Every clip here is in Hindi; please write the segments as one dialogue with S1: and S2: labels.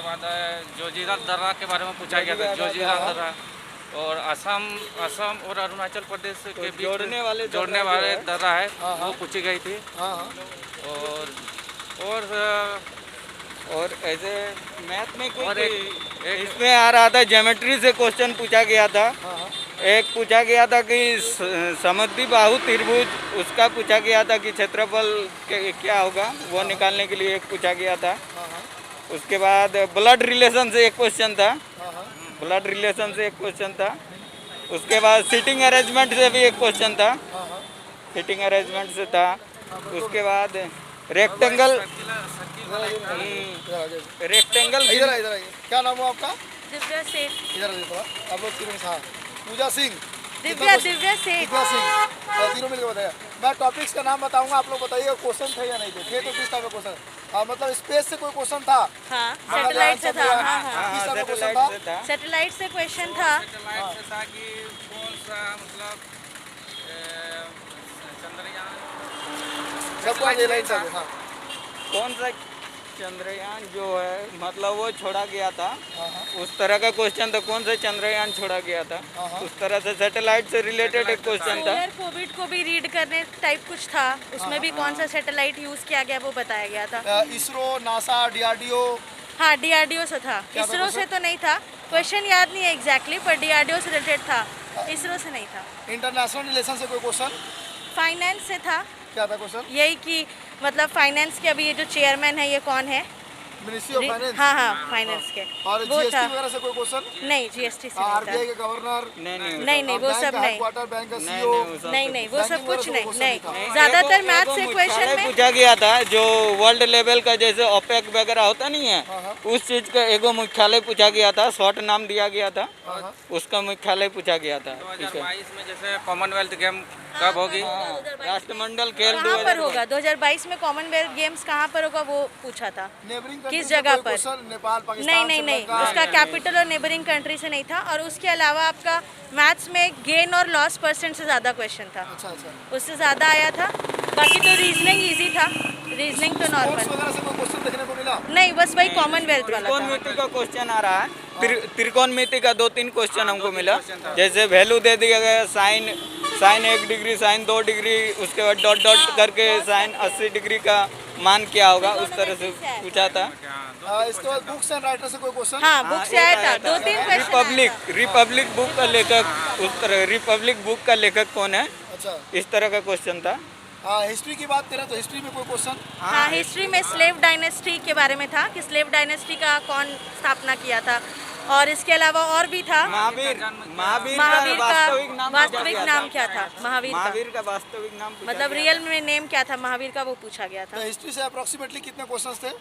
S1: बाद जोजिला दर्रा के बारे में पूछा गया था, जोजिला दर्रा। और असम असम और अरुणाचल प्रदेश के बीच जोड़ने वाले दर्रा है, वो पूछी गई थी।
S2: और ऐसे मैथ में
S1: और
S2: कोई
S1: एक
S2: इसमें आ रहा था, ज्योमेट्री से क्वेश्चन पूछा गया था। एक पूछा गया था कि समुद्री बाहु त्रिभुज, उसका पूछा गया था कि क्षेत्रफल क्या होगा, वो निकालने के लिए एक पूछा गया था। उसके बाद ब्लड रिलेशन से एक क्वेश्चन था, ब्लड रिलेशन से एक क्वेश्चन था। उसके बाद सीटिंग अरेंजमेंट से भी एक क्वेश्चन था, सीटिंग अरेंजमेंट से था। उसके बाद रेक्टेंगल, रेक्टेंगल
S3: इधर इधर आइए, क्या नाम है आपका?
S4: दिव्या सेठ।
S3: इधर आइए थोड़ा, आप लोग तीनों हाँ, पूजा सिंह,
S4: दिव्या सेठ।
S3: दिव्या सिंह, तीनों मिलकर बताया। मैं टॉपिक्स का नाम बताऊंगा, आप लोग बताइए क्वेश्चन थे या नहीं थे। थे तो किस टाइप का क्वेश्चन? मतलब स्पेस से कोई क्वेश्चन था?
S4: हाँ, सैटेलाइट से था। हाँ हाँ,
S3: किस टाइप का क्वेश्चन था?
S4: सैटेलाइट से क्वेश्चन था।
S1: सैटेलाइट से था कि कौन सा मतलब चंद्रयान,
S3: सबको डेलाइन था। हाँ
S2: कौन सा चंद्रयान जो है, मतलब वो छोड़ा गया था, उस तरह का क्वेश्चन था। कौन सा चंद्रयान छोड़ा गया था, उस तरह से सैटेलाइट से रिलेटेड एक क्वेश्चन था।
S4: सोलर कोविड को भी रीड करने टाइप कुछ था, उसमें भी कौन सा सैटेलाइट यूज किया गया वो बताया गया था।
S3: ISRO, NASA, DRDO.
S4: हाँ, डीआरडीओ से था, इसरो से तो नहीं था। क्वेश्चन याद नहीं है एग्जैक्टली, पर डीआरडीओ से रिलेटेड था, इसरो से नहीं था।
S3: इंटरनेशनल रिलेशन से कोई क्वेश्चन?
S4: फाइनेंस से था।
S3: क्या था क्वेश्चन?
S4: यही कि मतलब फाइनेंस के अभी ये जो चेयरमैन है ये कौन है?
S3: Ministry of finance.
S4: हाँ हाँ, फाइनेंस के।
S3: और
S4: वो
S3: जीएसटी
S4: था।
S3: वगैरह से कोई क्वेश्चन?
S4: नहीं, जीएसटी से नहीं
S3: आरबीआई
S4: था।
S3: के गवर्नर?
S4: नहीं, वो सब नहीं।
S3: हेडक्वार्टर बैंक का सीईओ?
S4: नहीं, वो सब कुछ नहीं। नहीं,
S3: नहीं।
S4: ज्यादातर मैथ से क्वेश्चन में
S2: पूछा गया था जो वर्ल्ड लेवल का, जैसे ओपेक वगैरह होता नहीं है, उस चीज का एगो मुख्यालय पूछा गया था, शॉर्ट नाम दिया गया था, उसका मुख्यालय पूछा गया था।
S1: 2022 में जैसे कॉमनवेल्थ गेम कब होगी?
S2: राष्ट्रमंडल खेल
S4: कहाँ पर होगा? 2022 में कॉमनवेल्थ गेम्स कहाँ पर होगा वो पूछा था।
S3: नेबरिंग
S4: किस जगह पर?
S3: नेपाल, पाकिस्तान,
S4: नहीं,
S3: श्रीलंका?
S4: उसका कैपिटल और नेबरिंग कंट्री से नहीं था। और उसके अलावा आपका मैथ्स में गेन और लॉस परसेंट से ज़्यादा क्वेश्चन था,
S3: अच्छा अच्छा।
S4: उससे ज़्यादा आया था। बाकी तो रीजनिंग इजी था, रीजनिंग तो
S3: स्पोर्ट्स
S4: नॉर्मल।
S3: वगैरह से कोई क्वेश्चन देखने को मिला?
S4: नहीं, बस वही कॉमनवेल्थ वाला था।
S2: त्रिकोणमिति का क्वेश्चन आ रहा है। त्रिकोणमिति का 2-3 क्वेश्चन हमको मिला। जैसे वैल्यू दे दिया गया, साइन 1 डिग्री, साइन 2 डिग्री, उसके बाद डॉट डॉट करके साइन 80 डिग्री का मान क्या होगा, उस तरह से पूछा था।
S3: इसके बाद बुक्स एंड राइटर से कोई क्वेश्चन?
S4: हाँ, बुक से आया था, 2-3 क्वेश्चन।
S2: रिपब्लिक बुक का लेखक, उस तरह रिपब्लिक बुक का लेखक कौन है,
S3: अच्छा।
S2: इस तरह का क्वेश्चन था।
S3: हिस्ट्री की बात करें तो हिस्ट्री में कोई क्वेश्चन?
S4: हाँ, हिस्ट्री में स्लेव डायनेस्टी के बारे में था कि स्लेव डायनेस्टी का कौन स्थापना किया था। और इसके अलावा और भी था,
S2: महावीर
S4: महावीर
S2: का
S4: का वास्तविक नाम क्या था?
S2: महावीर का वास्तविक नाम
S4: मतलब रियल में नेम क्या था महावीर का, वो पूछा गया था।
S3: तो हिस्ट्री से अप्रोक्सीमेटली कितने क्वेश्चंस थे?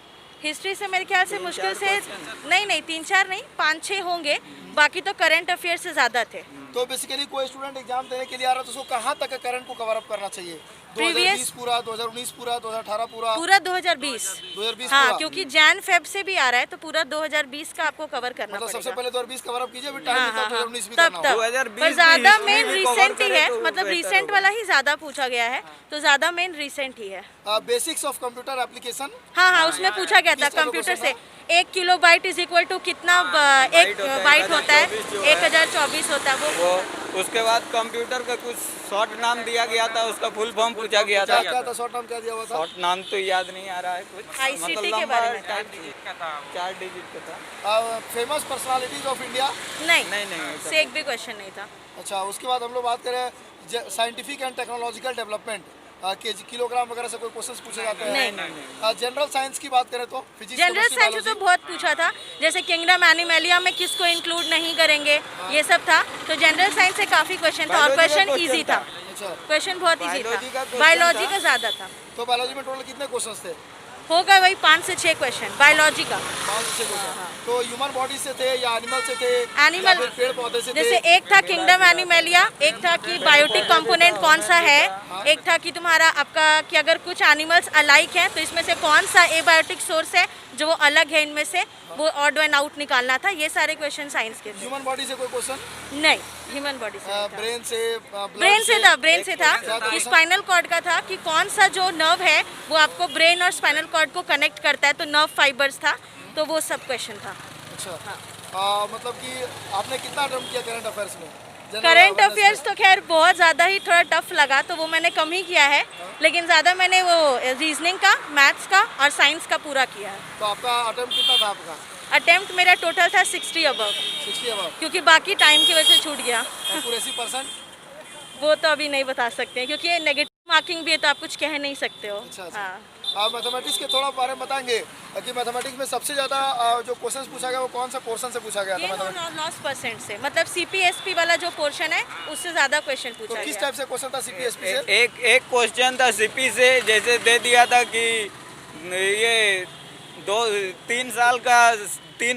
S4: हिस्ट्री से मेरे ख्याल से मुश्किल से नहीं 3-4 नहीं 5-6 होंगे। बाकी तो करंट अफेयर से ज़्यादा थे।
S3: तो बेसिकली कोई स्टूडेंट एग्जाम देने के लिए आ रहा है तो उसको कहाँ तक करंट को कवर अप करना चाहिए?
S4: Previous-
S3: 2020 पूरा, 2019 पूरा, 2018 पूरा?
S4: पूरा 2020।
S3: 2020
S4: हाँ,
S3: पूरा?
S4: क्योंकि जैन फेब से भी आ रहा है तो पूरा 2020 का आपको कवर करना
S3: मतलब सबसे
S4: पड़ेगा।
S3: पहले 2020 कवर अप कीजिए, फिर टाइम
S4: हाँ
S3: मिलता है
S4: हाँ,
S3: 2019 भी
S4: तब
S3: करना होगा।
S2: 2020
S4: पर ज्यादा
S2: भी
S4: मेन
S2: history भी cover
S4: रिसेंट ही
S2: करे
S4: है,
S2: तो
S4: मतलब
S2: बेहतर
S4: रिसेंट
S2: होगा।
S4: वाला ही ज्यादा पूछा गया है, तो ज्यादा मेन रिसेंट ही है।
S3: Basics of computer application?
S4: हाँ, उसमें पूछा गया था
S3: किस तरह का
S4: कंप्यूटर
S3: क्वेश्चन
S4: से 1 किलोबाइट इज इक्वल टू कितना एक बाइट होता है? 1024 होता है वो।
S2: उसके बाद कंप्यूटर का कुछ शॉर्ट नाम दिया गया था, उसका फुल फॉर्म पूछा गया था।
S3: क्या था शॉर्ट नाम, क्या दिया हुआ था?
S2: शॉर्ट नाम तो याद नहीं आ रहा है कुछ,
S4: ICT के बारे में था।
S2: 4 डिजिट का था।
S3: Famous personalities of India?
S4: नहीं, से एक भी क्वेश्चन नहीं था।
S3: अच्छा, उसके बाद हम लोग बात करें scientific and technological development, KG kilogram वगैरह से कोई क्वेश्चंस पूछे जाते हैं?
S4: नहीं।
S3: जनरल साइंस की बात करें तो फिजिक्स,
S4: जनरल साइंस तो बहुत पूछा था, जैसे किंगडम एनिमलिया में किसको इंक्लूड नहीं करेंगे, ये सब था। तो जनरल साइंस से काफी क्वेश्चन था और क्वेश्चन इजी था,
S3: अच्छा।
S4: क्वेश्चन बहुत इजी
S2: बायोलॉजी का
S4: था।
S2: question
S4: बायोलॉजी
S2: था।
S4: का ज्यादा था,
S3: तो बायोलॉजी में टोटल कितने क्वेश्चंस थे?
S4: होगा वही 5 से 6 क्वेश्चन बायोलॉजी का।
S3: 5 से 6 क्वेश्चन। तो ह्यूमन बॉडी से थे या एनिमल से थे?
S4: एनिमल,
S3: या फिर पेड़ पौधे से
S4: जैसे
S3: थे?
S4: एक था किंगडम एनिमलिया, एक था कि बायोटिक कंपोनेंट कौन सा है, एक था कि तुम्हारा आपका कि अगर कुछ एनिमल्स अलाइक हैं तो इसमें से कौन सा एबायोटिक सोर्स है जो वो अलग है इनमें से, वो ऑड वन आउट निकालना था। ये सारे क्वेश्चन साइंस के थे।
S3: ह्यूमन बॉडी से कोई क्वेश्चन?
S4: नहीं, ह्यूमन बॉडी से नहीं था।
S3: ब्रेन से,
S4: ब्रेन से था, ब्रेन से था कि स्पाइनल कॉर्ड का था कि कौन सा जो नर्व है वो आपको ब्रेन और स्पाइनल कॉर्ड को कनेक्ट करता है, तो नर्व फाइबर्स था, तो वो सब क्वेश्चन था।
S3: अच्छा, मतलब कि आपने कितना अटेम्प्ट किया करंट अफेयर्स में?
S4: करंट अफेयर्स तो खैर बहुत ज़्यादा ही थोड़ा टफ लगा, तो वो मैंने कम ही किया है, लेकिन ज़्यादा मैंने वो रीजनिंग का, मैथ्स का और साइंस का पूरा किया है।
S3: तो आपका अटेम्प्ट कितना था आपका?
S4: अटेम्प्ट मेरा टोटल था 60 अबव,
S3: 60 अबव,
S4: क्योंकि बाकी टाइम की वजह से छूट गया।
S3: Accuracy percent?
S4: वो तो अभी नहीं बता सकते हैं, क्योंकि ये नेगेटिव मार्किंग भी है, तो आप कुछ कह नहीं सकते हो।
S3: अच्छा।
S4: हाँ,
S3: आप मैथमेटिक्स के थोड़ा बारे में बताएंगे कि मैथमेटिक्स में सबसे ज़्यादा जो क्वेश्चंस पूछा गया वो कौन सा पोर्शन से पूछा गया था?
S4: ये
S3: मैथमेटिक्स
S4: लॉस परसेंट से, मतलब CPSP वाला जो पोर्शन है उससे ज़्यादा क्वेश्चन
S3: तो
S4: पूछा
S3: किस
S4: गया।
S3: टाइप से क्वेश्चन था CPSP से?
S2: एक क्वेश्चन था सीपी से, जैसे दे दिया था कि ये 3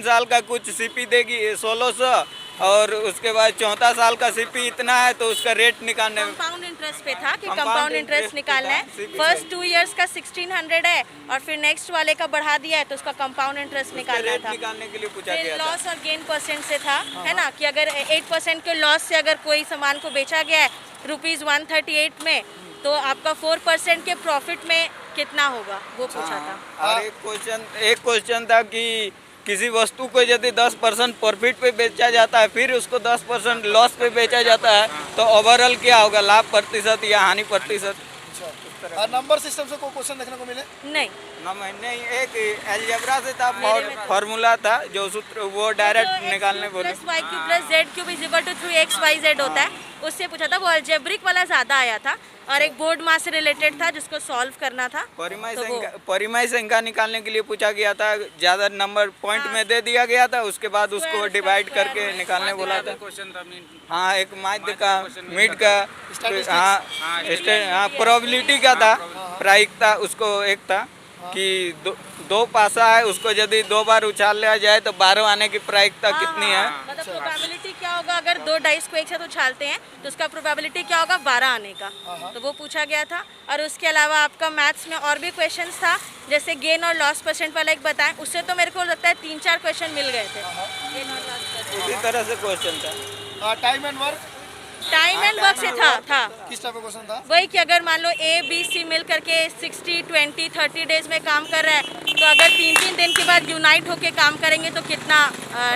S2: साल का कुछ सीपी देगी 1600, और उसके बाद 14 साल का सीपी इतना है, तो उसका रेट निकालने में
S4: कंपाउंड इंटरेस्ट पे था कि
S2: Compound
S4: कंपाउंड
S2: interest
S4: इंटरेस्ट
S2: पे
S4: निकालना
S2: था,
S4: है।
S2: CP
S4: फर्स्ट
S2: से।
S4: 2 इयर्स का 1600 है, और फिर नेक्स्ट वाले का बढ़ा दिया है, तो उसका कंपाउंड इंटरेस्ट निकालना
S2: रेट
S4: था।
S2: निकालने के लिए पूछा
S4: फिर
S2: गया था।
S4: लॉस और गेन परसेंट से था, है ना, कि अगर 8% के लॉस से अगर कोई सामान को बेचा गया है ₹138 में, तो आपका 4% के प्रॉफिट में कितना होगा, वो पूछा था।
S2: और एक क्वेश्चन था कि किसी वस्तु को यदि 10% प्रॉफिट पे बेचा जाता है, फिर उसको 10% लॉस पे बेचा जाता है, तो ओवरऑल क्या होगा, लाभ प्रतिशत या हानि प्रतिशत?
S3: नंबर सिस्टम से कोई क्वेश्चन देखने को मिले?
S4: नहीं,
S2: नहीं, एक एलजेब्रा से था,
S4: मेरे में था।
S2: फॉर्मूला था जो सूत्र, वो डायरेक्ट निकालने बोले।
S4: +y³ + z³ = 3xyz होता है, उससे पूछा था। वो अल्जेब्रिक वाला ज़्यादा आया था, और एक बोर्ड मास से रिलेटेड था जिसको सॉल्व करना था।
S2: परिमय संख्या निकालने के लिए पूछा गया था, ज्यादा नंबर पॉइंट में दे दिया गया था, उसके बाद उसको
S4: Square,
S2: डिवाइड
S4: square,
S2: करके
S4: square,
S2: निकालने बोला था।
S1: क्वेश्चन था मीन।
S2: हाँ, एक माध्य का, मिड का,
S3: Statistics।
S2: हाँ, प्रोबेबिलिटी का था, प्रायिकता उसको एक था कि दो पासा है, उसको यदि 2 बार उछाल लिया जाए तो 12 आने की प्रायिकता कितनी है?
S4: मतलब प्रोबेबिलिटी क्या होगा, अगर 2 डाइस को एक साथ उछालते हैं तो उसका प्रोबेबिलिटी क्या होगा, 12 आने का। तो वो पूछा गया था। और उसके अलावा आपका मैथ्स में और भी क्वेश्चंस था, जैसे गेन और लॉस परसेंट वाला एक बताएं, उससे तो मेरे को लगता है 3-4 क्वेश्चन मिल गए थे। गेन और लॉस परसेंट,
S2: उसी तरह से क्वेश्चन था।
S3: Time and work
S4: time and work से था
S3: किस टाइप का क्वेश्चन था?
S4: वही कि अगर मान लो A, B, C मिल करके 60, 20, 30 डेज में काम कर रहा है, तो अगर 3-3 दिन के बाद यूनाइट होके काम करेंगे तो कितना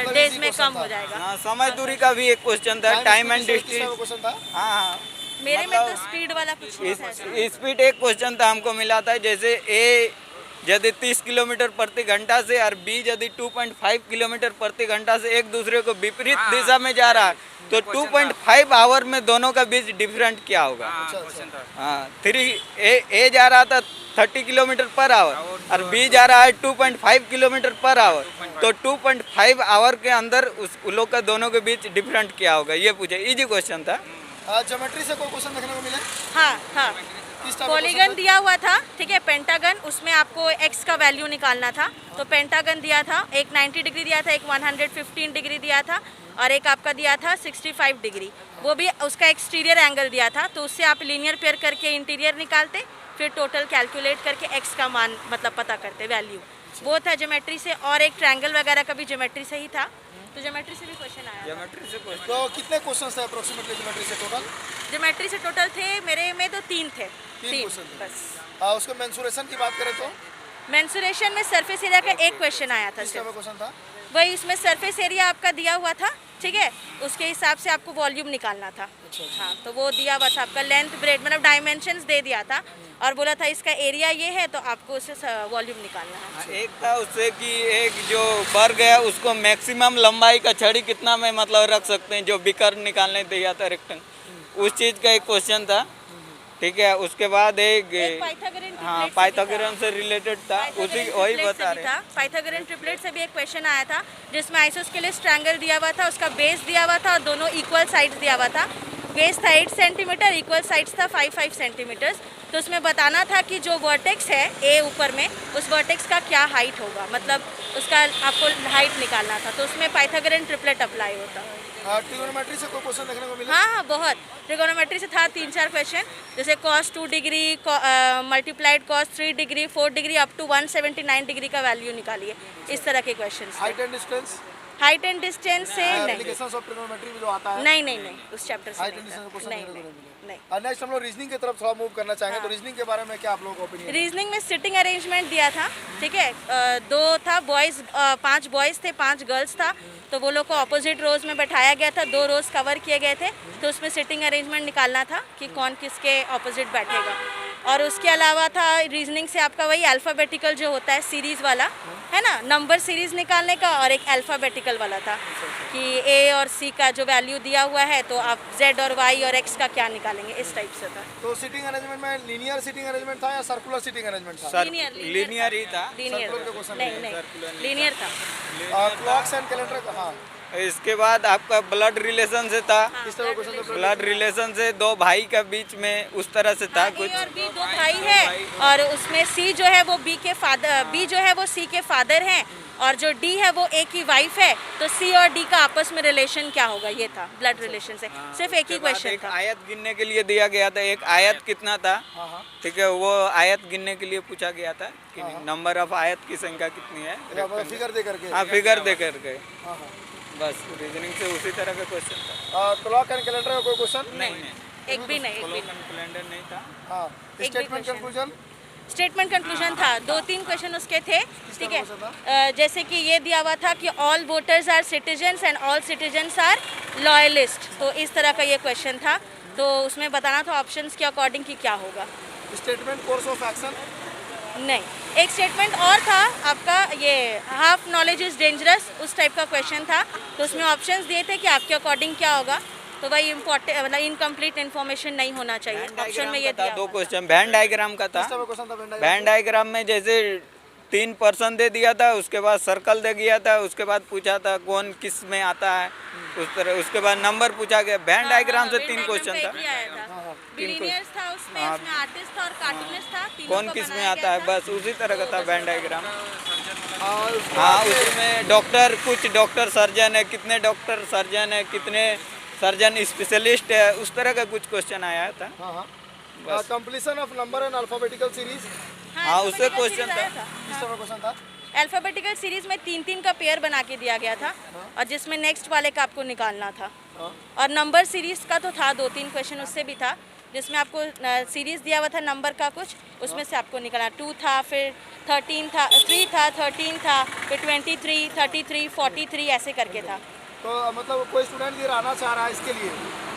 S4: डेज
S3: easy
S4: में
S3: question
S4: कम
S3: था।
S4: हो जाएगा।
S2: हाँ, समय दूरी का भी एक क्वेश्चन था, टाइम एंड डिस्टेंस।
S3: क्वेश्चन था?
S2: हाँ,
S4: मेरे में तो स्पीड वाला कुछ नहीं था ऐसा।
S2: स्पीड एक क्वेश्चन था हमको मिला था, जैसे ए यदि 30 किलोमीटर प्रति घंटा से और बी यदि 2.5 किलोमीटर प्रति घंटा से एक दूसरे को विपरीत दिशा में जा रहा है, तो 2.5 आवर में दोनों का बीच डिफरेंट क्या होगा? हाँ, 3 ए जा रहा था 30 किलोमीटर पर आवर और बी जा रहा है 2.5 किलोमीटर पर आवर, तो 2.5 आवर के अंदर उस लोग का दोनों के बीच डिफरेंट क्या होगा, ये पूछे। इजी क्वेश्चन था।
S3: ज्योमेट्री से कोई क्वेश्चन देखने को मिले?
S4: हाँ हाँ,
S3: किस टाइप का
S4: पॉलीगन
S3: question
S4: दिया हुआ था, ठीक है, पेंटागन, उसमें आपको x का वैल्यू निकालना था। तो पेंटागन दिया था, एक 90 डिग्री दिया था, एक 115 डिग्री दिया था, और एक आपका दिया था 65 डिग्री। वो भी उसका एक्सटीरियर एंगल दिया था, तो उससे आप लीनियर पेयर करके इंटीरियर निकालते, फिर टोटल कैलकुलेट करके x का मान मतलब पता करते, वैल्यू। वो था ज्योमेट्री से। और एक ट्रायंगल वगैरह का भी ज्योमेट्री से ही था, तो ज्योमेट्री से भी क्वेश्चन आया था।
S2: ज्योमेट्री से क्वेश्चन
S3: तो कितने क्वेश्चन थे अप्रोक्सीमेटली ज्योमेट्री से टोटल?
S4: ज्योमेट्री से टोटल थे मेरे में तो 3 थे।
S3: 3 क्वेश्चन थे।
S4: बस।
S3: उसके मेंसुरेशन की बात करें तो
S4: मेंसुरेशन में सरफेस एरिया का एक क्वेश्चन आया था
S3: किस टाइप
S4: सिर्फ।
S3: का क्वेश्चन था?
S4: वही, इसमें सरफेस एरिया आपका दिया हुआ था, ठीक है, उसके हिसाब से आपको वॉल्यूम निकालना था। हाँ, तो वो दिया हुआ था आपका लेंथ ब्रेड, मतलब डायमेंशंस दे दिया था, और बोला था इसका एरिया ये है, तो आपको उससे वॉल्यूम निकालना है।
S2: एक था उससे कि एक जो वर्ग है उसको मैक्सिमम लंबाई का छड़ी कितना में मतलब रख सकते हैं, जो बिकर निकालने दिया था रेक्टेंगल, उस चीज़ का एक क्वेश्चन था, ठीक है। उसके बाद एक हाँ, पाइथागोरन से रिलेटेड था, उसी वही बता रहे हैं।
S4: पाइथागोरन ट्रिपलेट से भी एक क्वेश्चन आया था, जिसमें आइसोस्केलेस ट्रायंगल दिया हुआ था, उसका बेस दिया हुआ था और दोनों इक्वल साइड्स दिया हुआ था। बेस था 8 सेंटीमीटर, इक्वल साइड्स था 5 सेंटीमीटर्स। तो उसमें बताना था कि जो वर्टेक्स है ए ऊपर में, उस वर्टेक्स का क्या हाइट होगा, मतलब उसका आपको हाइट निकालना था। तो उसमें पाइथागोरन ट्रिपलेट अप्लाई होता।
S3: ट्रिगोनोमेट्री से कोई क्वेश्चन देखने को मिला?
S4: हाँ हाँ बहुत। ट्रिगोनोमेट्री से था 3-4 क्वेश्चन, जैसे cos 2 degree multiplied cos 3 degree 4 degree up to 179 degree का वैल्यू निकालिए, इस तरह के question.
S3: Height and distance,
S4: height and distance से नहीं
S3: एप्लीकेशंस ऑफ ट्रिगोनोमेट्री में जो आता है,
S4: नहीं उस चैप्टर से
S3: हाइट
S4: नहीं
S3: एंड
S4: था।
S3: डिस्टेंस क्वेश्चन
S4: नहीं
S3: देखने को
S4: नहीं
S3: नहीं
S4: नहीं।
S3: नेक्स्ट हम लोग रीजनिंग की तरफ थोड़ा मूव करना चाहेंगे, तो रीजनिंग के बारे में क्या आप लोगों का ओपिनियन?
S4: रीजनिंग में सिटिंग अरेंजमेंट दिया था, ठीक है। 2 था बॉयज़, 5 बॉयज़ थे, 5 गर्ल्स था, तो वो लोग को अपोजिट रोज में बैठाया गया था, 2 रोज कवर किए गए थे, तो उसमें सिटिंग अरेंजमेंट निकालना था कि कौन किसके अपोजिट बैठेगा। और उसके अलावा था रीजनिंग से आपका वही अल्फ़ाबेटिकल जो होता है सीरीज़ वाला, है ना, नंबर सीरीज़ निकालने का, और एक अल्फ़ाबेटिकल वाला था कि ए और सी का जो वैल्यू दिया हुआ है तो आप जेड और वाई और एक्स का क्या निकालेंगे, इस टाइप से था।
S3: तो सिटिंग अरेंजमेंट में लीनियर सिटिंग अरेंजमेंट था या सर्कुलर सिटिंग अरेंजमेंट था?
S2: लीनियर ही था।
S4: लीनियर
S3: सर्कुलर के क्वेश्चन
S4: नहीं लीनियर था।
S3: क्लॉक्स एंड कैलेंडर, हाँ
S2: इसके बाद आपका ब्लड रिलेशन से था।
S3: किस तरह का क्वेश्चन था?
S2: ब्लड रिलेशन से 2 भाई का बीच में उस तरह से था कुछ।
S4: ए और बी 2 भाई है, और उसमें सी जो है वो बी के फादर, बी जो है वो सी के फादर हैं, और जो डी है वो ए की वाइफ है, तो सी और डी का आपस में रिलेशन क्या होगा, ये था ब्लड रिलेशन से। सिर्फ एक ही क्वेश्चन
S2: एक
S4: था।
S2: आयत गिनने के लिए दिया गया था, एक आयत कितना था, ठीक है, वो आयत गिनने के लिए पूछा गया था कि नंबर ऑफ आयत की संख्या कितनी है,
S3: फिगर दे करके?
S2: हाँ फिगर दे करके। बस रीजनिंग से उसी तरह का क्वेश्चन था।
S3: क्लॉक एंड कैलेंडर का कोई क्वेश्चन?
S2: नहीं
S4: एक भी नहीं
S2: कैलेंडर नहीं था।
S3: हाँ
S4: भी
S3: statement
S4: question।
S3: Conclusion?
S4: Statement conclusion था, 2-3 क्वेश्चन उसके थे, ठीक है। जैसे कि ये दिया हुआ था कि all voters are citizens and all citizens are loyalist, तो इस तरह का ये क्वेश्चन था, तो उसमें बताना था ऑप्शंस के अकॉर्डिंग कि क्या होगा।
S3: Statement course of action?
S4: नहीं, एक स्टेटमेंट और था आपका, ये हाफ नॉलेज इज डेंजरस, उस टाइप का क्वेश्चन था, तो उसमें ऑप्शंस दिए थे कि आपके अकॉर्डिंग क्या होगा, तो वही इम्पोर्टेंट मतलब इनकम्प्लीट इन्फॉर्मेशन नहीं होना चाहिए। ऑप्शन में ये दिया
S2: दो
S4: हुआ था।
S2: क्वेश्चन वैन डायग्राम का था।
S3: किस तरह का क्वेश्चन था वेन डायग्राम?
S2: वैन डायग्राम में जैसे 3 पर्सन दे दिया था, उसके बाद सर्कल दे दिया था, उसके बाद पूछा था कौन किस में आता है, उस तरह, उसके बाद नंबर पूछा गया। वैन डायग्राम से 3 क्वेश्चन था।
S4: बिलियनियर्स था उसमें आर्टिस्ट था और कार्टूनिस्ट था, तीनों
S2: कौन
S4: को
S2: किस में
S4: बनाया
S2: आता
S4: गया
S2: है,
S4: था।
S2: बस उसी तरह का था वैन डायग्राम।
S3: हाँ
S2: उसमें डॉक्टर, कुछ डॉक्टर सर्जन है, कितने डॉक्टर सर्जन है, कितने सर्जन स्पेशलिस्ट है, उस तरह का कुछ क्वेश्चन आया था।
S3: Completion of number and alphabetical series?
S2: हाँ, उससे क्वेश्चन था।
S3: किस तरह का क्वेश्चन था?
S4: अल्फाबेटिकल सीरीज में 3-3 का पेयर बना के दिया गया था, और जिसमें नेक्स्ट वाले का आपको निकालना था। और नंबर सीरीज का तो था 2-3 क्वेश्चन, उससे भी था, जिसमें आपको सीरीज दिया हुआ था नंबर का कुछ, उसमें से आपको निकालना। 2 था, फिर 13 था, 3 था, 13 था, फिर 23, 33, 43 ऐसे करके था।
S3: तो मतलब कोई स्टूडेंट ये रहना चाह रहा है इसके लिए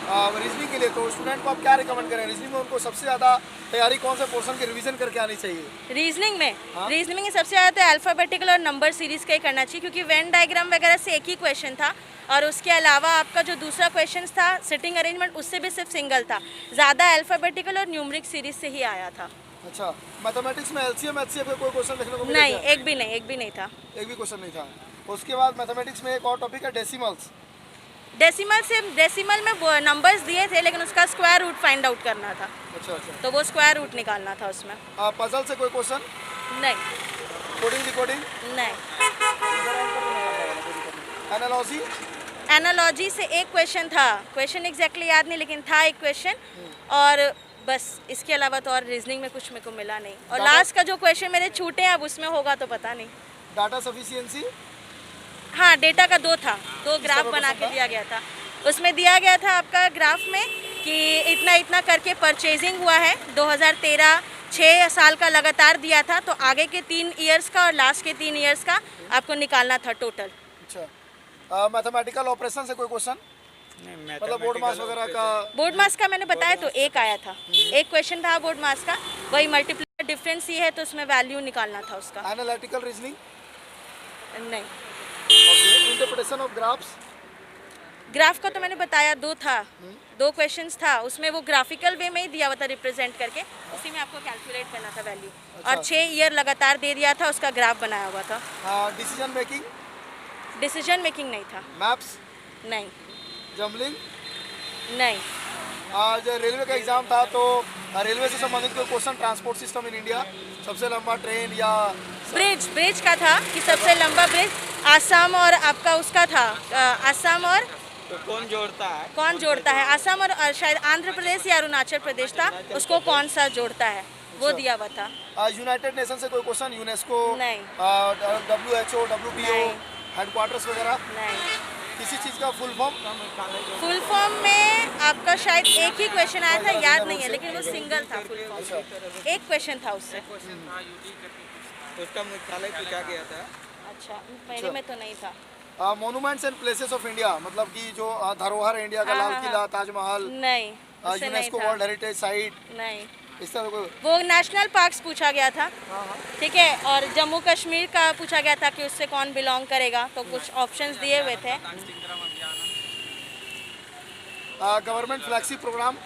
S3: रीजनिंग के लिए, तो स्टूडेंट को आप क्या रिकमेंड करें? रीजनिंग में उनको सबसे ज़्यादा तैयारी कौन से पोर्शन की रिवीजन करके आनी चाहिए?
S4: रीजनिंग में रीजनिंग में सबसे ज़्यादा तो अल्फ़ाबेटिकल और नंबर सीरीज़ का ही करना चाहिए, क्योंकि वेन डायग्राम वगैरह से एक ही क्वेश्चन था, और उसके अलावा आपका जो दूसरा क्वेश्चन था सिटिंग अरेंजमेंट, उससे भी सिर्फ सिंगल था, ज़्यादा अल्फ़ाबेटिकल और न्यूमरिक सीरीज से ही आया था।
S3: अच्छा, मैथमेटिक्स में एलसीएम एचसीएफ का कोई क्वेश्चन देखने को मिला?
S4: नहीं, एक भी नहीं था।
S3: एक भी क्वेश्चन नहीं था। उसके बाद मैथमेटिक्स में एक और टॉपिक है डेसिमल्स।
S4: डेसिमल में नंबर्स दिए थे, लेकिन उसका स्क्वायर रूट फाइंड आउट करना था,
S3: अच्छा अच्छा।
S4: तो वो स्क्वायर रूट निकालना था उसमें।
S3: पजल से कोई क्वेश्चन?
S4: नहीं
S3: कोडिंग डिकोडिंग?
S4: नहीं।
S3: एनालॉजी?
S4: एनालॉजी से एक क्वेश्चन था, क्वेश्चन एग्जैक्टली याद नहीं, लेकिन था एक क्वेश्चन, और बस इसके अलावा तो और रीजनिंग में कुछ मेरे को मिला नहीं। और लास्ट का जो क्वेश्चन मेरे छूटे हैं, अब उसमें होगा तो पता नहीं।
S3: Data sufficiency?
S4: हाँ, डेटा का 2 था, 2 ग्राफ बना के दिया गया था। उसमें दिया गया था आपका ग्राफ में कि इतना इतना करके परचेजिंग हुआ है 2013, 6 साल का लगातार दिया था, तो आगे के 3 ईयर्स का और लास्ट के 3 ईयर्स का आपको निकालना था टोटल।
S3: अच्छा, मैथमेटिकल ऑपरेशन से कोई क्वेश्चन? मतलब बोर्ड मास वगैरह का?
S4: बोर्ड मास का मैंने बताया तो एक आया था, एक क्वेश्चन था बोर्ड मास का, वही मल्टीप्लाई डिफरेंस ये है, तो उसमें वैल्यू निकालना था उसका।
S3: Analytical reasoning?
S4: नहीं।
S3: Interpretation of graphs?
S4: ग्राफ का तो मैंने बताया 2 था, 2 क्वेश्चंस था, उसमें वो ग्राफिकल वे में ही दिया हुआ था रिप्रेजेंट करके, उसी में आपको कैलकुलेट करना था वैल्यू। और 6 ईयर लगातार दे दिया था, उसका ग्राफ बनाया हुआ था।
S3: Decision making?
S4: डिसीजन मेकिंग नहीं था।
S3: मैप्स?
S4: नहीं।
S3: जम्बलिंग?
S4: नहीं।
S3: आज रेलवे का एग्जाम था, तो रेलवे से संबंधित कोई question, transport system in India, सबसे लंबा ट्रेन या
S4: ब्रिज का था कि सबसे लंबा ब्रिज आसाम और आपका उसका था, आसाम और
S2: तो कौन जोड़ता है?
S4: कौन जोड़ता है? असम और शायद आंध्र प्रदेश या अरुणाचल प्रदेश था, उसको कौन सा जोड़ता है वो दिया हुआ था।
S3: यूनाइटेड नेशन से कोई क्वेश्चन, यूनेस्को,
S4: नहीं।
S3: WHO, WTO,
S4: नहीं।
S3: हेडक्वार्टर्स वगैरह,
S4: नहीं।
S3: किसी चीज़ का फुल फॉर्म?
S4: फुल फॉर्म में आपका शायद एक ही क्वेश्चन आया था, याद नहीं है, लेकिन वो सिंगल था फुल फॉर्म। एक क्वेश्चन था उससे।
S2: उसका मुख्यालय पूछा गया था।
S4: अच्छा, मेरे में तो नहीं था।
S3: Monuments and places of India, मतलब कि जो धरोहर है इंडिया का, लाल किला, ताजमहल,
S4: नहीं, उससे नहीं
S3: यूनेस्को
S4: था।
S3: वर्ल्ड हेरिटेज साइट,
S4: नहीं,
S3: इस तरह कोई?
S4: वो नेशनल पार्क्स पूछा गया था, ठीक है, और जम्मू कश्मीर का पूछा गया था कि उससे कौन बिलोंग करेगा, तो कुछ ऑप्शंस दिए हुए थे।
S3: गवर्नमेंट फ्लैगशिप प्रोग्राम,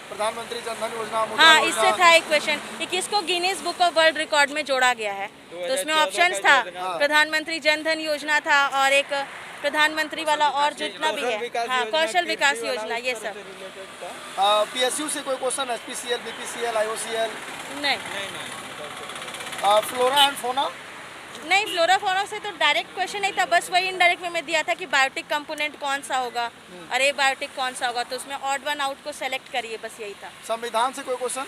S3: प्रधानमंत्री जन धन योजना, मुद्रा
S4: हाँ,
S3: योजना।
S4: इससे था एक क्वेश्चन कि किसको Guinness book of world record में जोड़ा गया है, तो उसमें ऑप्शंस था प्रधानमंत्री जन धन योजना था, और एक प्रधानमंत्री वाला, और जितना भी है, हाँ, कौशल विकास योजना, ये सब।
S3: PSU से कोई क्वेश्चन, SPCL, BPCL, IOCL?
S4: नहीं,
S3: फ्लोरा एंड फोना?
S4: नहीं, फ्लोरा फौना से तो डायरेक्ट क्वेश्चन नहीं था, बस वही इनडायरेक्ट में मैं दिया था कि बायोटिक कंपोनेंट कौन सा होगा और ए बायोटिक कौन सा होगा, तो उसमें ऑड वन आउट को सेलेक्ट करिए, बस यही था।
S3: संविधान से कोई क्वेश्चन?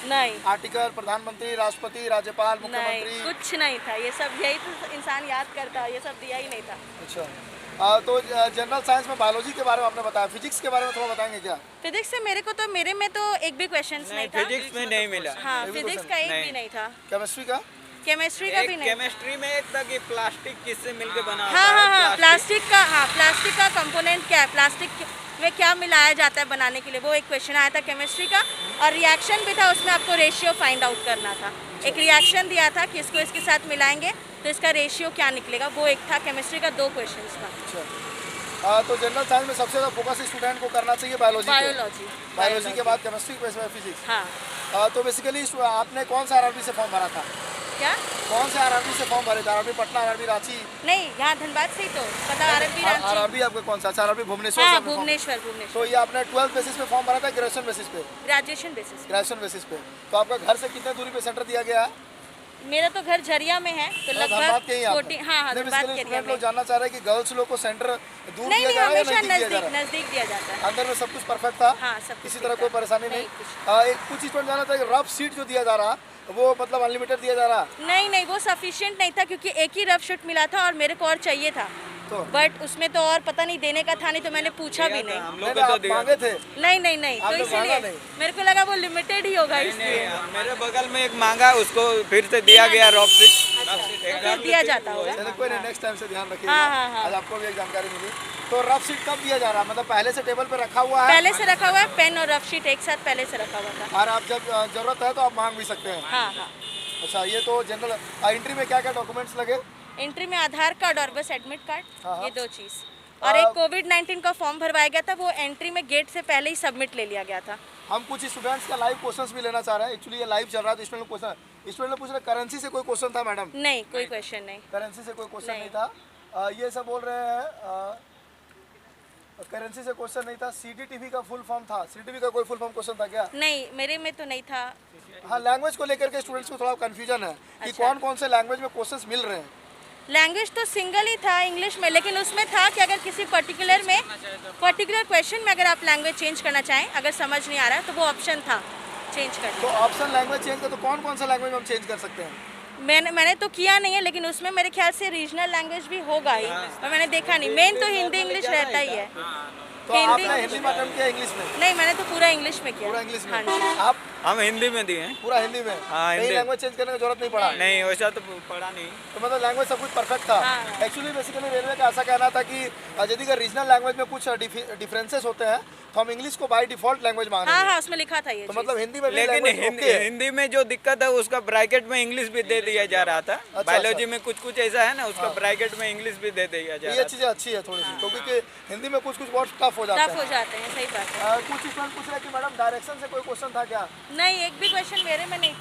S4: नहीं,
S3: आर्टिकल, प्रधानमंत्री, राष्ट्रपति, राज्यपाल,
S4: नहीं,
S3: मुख्यमंत्री?
S4: कुछ नहीं था, ये सब यही तो इंसान याद करता, ये सब दिया ही नहीं था।
S3: अच्छा, तो जनरल साइंस में बायोलॉजी के बारे में आपने बताया, फिजिक्स के बारे में थोड़ा बताएंगे क्या?
S4: फिजिक्स से मेरे में तो एक भी क्वेश्चन नहीं था।
S2: फिजिक्स में नहीं मिला।
S4: हाँ, फिजिक्स का एक भी नहीं था।
S3: केमिस्ट्री का?
S4: केमिस्ट्री का भी नहीं।
S2: केमिस्ट्री में एक था कि प्लास्टिक किससे मिलके बना होता
S4: हाँ
S2: है,
S4: हाँ हाँ, प्लास्टिक का कंपोनेंट क्या है, प्लास्टिक में क्या मिलाया जाता है बनाने के लिए, वो एक क्वेश्चन आया था केमिस्ट्री का। और रिएक्शन भी था, उसमें आपको रेशियो फाइंड आउट करना था। एक रिएक्शन दिया था कि इसको इसके साथ मिलाएंगे तो इसका रेशियो क्या निकलेगा, वो एक था। केमिस्ट्री का 2 क्वेश्चन था।
S3: अच्छा, तो जनरल साइंस में सबसे ज़्यादा फोकस स्टूडेंट को करना चाहिए बायोलॉजी के बाद केमिस्ट्री के बाद फिजिक्स।
S4: हाँ।
S3: तो बेसिकली आपने कौन सा RRB से फॉर्म भरा था?
S4: क्या?
S3: कौन से RRB से फॉर्म भरे थे? RRB Patna, RRB Ranchi?
S4: नहीं, यहाँ धनबाद से ही तो पता। RRB रांची।
S3: RRB आपका कौन सा? अच्छा, RRB भुवनेश्वर
S4: हाँ,
S3: से आपने
S4: भुवनेश्वर।
S3: तो ये आपने 12th बेसिस पे फॉर्म भरा था, ग्रेजुएशन बेसिस पे?
S4: Graduation basis.
S3: ग्रेजुएशन बेसिस पे। तो आपका घर से कितने दूरी पे सेंटर दिया गया है?
S4: मेरा तो घर झरिया में है, तो
S3: धनबाद
S4: लगभग
S3: के ही आप?
S4: 14। हाँ, धनबाद के एरिया
S3: स्टूडेंट
S4: में।
S3: लोग जानना चाह रहे हैं कि गर्ल्स लोग को सेंटर दूर
S4: नहीं
S3: दिया
S4: नहीं,
S3: जा रहा है या
S4: हमेशा
S3: नजदीक दिया जा रहा है?
S4: नजदीक दिया जाता है।
S3: अंदर में सब कुछ परफेक्ट था?
S4: हाँ, सब
S3: किसी
S4: कुछ
S3: तरह
S4: ठीक
S3: कोई
S4: था।
S3: परेशानी नहीं?
S4: कुछ।
S3: एक कुछ स्टूडेंट जाना था कि रफ सीट जो दिया जा रहा वो मतलब अनलिमिटेड दिया जा रहा?
S4: नहीं नहीं, वो सफिशिएंट नहीं था, क्योंकि एक ही रफ शीट मिला था और मेरे को और चाहिए था,
S3: तो
S4: बट उसमें तो और पता नहीं देने का था नहीं, तो मैंने पूछा भी नहीं।
S2: हम
S3: नहीं,
S2: लोग
S3: नहीं,
S2: को तो
S3: आप
S2: दिया।
S3: मांगे थे?
S4: नहीं नहीं नहीं,
S3: आप
S4: तो
S3: लोग मांगा
S4: इसीलिए
S3: नहीं?
S4: मेरे को लगा वो लिमिटेड ही होगा, इसलिए।
S2: मेरे बगल में एक मांगा, उसको फिर से दिया गया रॉप सीट।
S4: अच्छा, तो फिर दिया जाता होगा।
S3: चलिए कोई नहीं, नेक्स्ट टाइम से ध्यान रखिएगा।
S4: हाँ, हाँ, हाँ।
S3: आज आपको भी एक जानकारी मिली। तो रफ सीट कब दिया जा रहा है? मतलब पहले से टेबल पे रखा हुआ है?
S4: पहले से रखा हुआ है, पेन और रफ शीट एक साथ पहले से रखा हुआ था।
S3: और आप जब जरूरत है तो आप मांग भी सकते हैं?
S4: हाँ हाँ।
S3: अच्छा, ये तो जनरल। एंट्री में क्या क्या डॉक्यूमेंट्स लगे?
S4: एंट्री में आधार कार्ड और बस एडमिट कार्ड,
S3: हाँ, हाँ।
S4: ये 2 चीज़। और एक कोविड-19 का फॉर्म भरवाया गया था, वो एंट्री में गेट से पहले ही सबमिट ले लिया गया था।
S3: हम कुछ स्टूडेंट्स का लाइव क्वेश्चंस भी लेना चाह रहे हैं। एक्चुअली ये लाइव चल रहा है, तो स्टूडेंट ने पूछ रहे करेंसी से कोई क्वेश्चन था मैडम?
S4: नहीं, कोई क्वेश्चन नहीं।
S3: करेंसी से कोई क्वेश्चन
S4: नहीं।
S3: नहीं था। ये सब बोल रहे हैं करेंसी से क्वेश्चन नहीं था। CDTV का फुल फॉर्म था? CDTV का कोई फुल फॉर्म क्वेश्चन था क्या?
S4: नहीं, मेरे में तो नहीं था।
S3: हाँ, लैंग्वेज को लेकर के स्टूडेंट्स को थोड़ा कंफ्यूजन है कि
S4: अच्छा।
S3: कौन कौन से लैंग्वेज में क्वेश्चंस मिल रहे हैं।
S4: लैंग्वेज तो सिंगल ही था इंग्लिश में, लेकिन उसमें था कि अगर किसी पर्टिकुलर क्वेश्चन में अगर आप लैंग्वेज चेंज करना चाहें, अगर समझ नहीं आ रहा है, तो वो ऑप्शन था चेंज करने
S3: तो
S4: का।
S3: ऑप्शन लैंग्वेज चेंज कर, तो कौन कौन सा लैंग्वेज हम चेंज कर सकते हैं?
S4: मैंने तो किया नहीं है, लेकिन उसमें मेरे ख्याल से रीजनल लैंग्वेज भी होगा ही, और मैंने देखा नहीं। मेन तो हिंदी इंग्लिश रहता ही है।
S3: तो आपने हिंदी में अटेम्प्ट किया इंग्लिश में?
S4: नहीं, मैंने तो पूरा इंग्लिश में किया।
S3: पूरा इंग्लिश में?
S4: हाँ जी।
S3: आप
S2: हम हिंदी में दिए हैं।
S3: पूरा हिंदी में?
S2: हाँ,
S3: कहीं
S2: हिंदी।
S3: लैंग्वेज चेंज करने की जरूरत नहीं पड़ा?
S2: नहीं, वैसा तो पढ़ा नहीं।
S3: तो मतलब लैंग्वेज सब कुछ परफेक्ट था।
S4: हाँ।
S3: एक्चुअली बेसिकली रेलवे का ऐसा कहना था कि यदि अगर रीजनल लैंग्वेज में कुछ डिफरेंसेस होते हैं तो हम इंग्लिश को बाय डिफॉल्ट लैंग्वेज मांग रहे
S4: हाँ
S3: हैं।
S4: हाँ, उसमें लिखा था ये
S3: तो
S4: चीज़।
S3: मतलब हिंदी में भी
S2: लेकिन
S3: लैंग्वेज ओके है?
S2: हिंदी में जो दिक्कत है उसका ब्रैकेट में इंग्लिश भी दे दिया जा रहा था। बायोलॉजी में कुछ कुछ ऐसा है ना, उसका ब्रैकेट में इंग्लिश भी दे दिया जा रहा
S3: ये
S2: था।
S3: चीज़ें अच्छी है थोड़ी सी, क्योंकि हिंदी में कुछ कुछ वर्ड टफ हो जाता
S4: टफ हो
S3: है।
S4: जाते हैं, सही बात है।
S3: कुछ स्टूडेंट पूछ रहे हैं कि मैडम डायरेक्शन से कोई क्वेश्चन था क्या?
S4: नहीं, एक भी क्वेश्चन मेरे में नहीं था।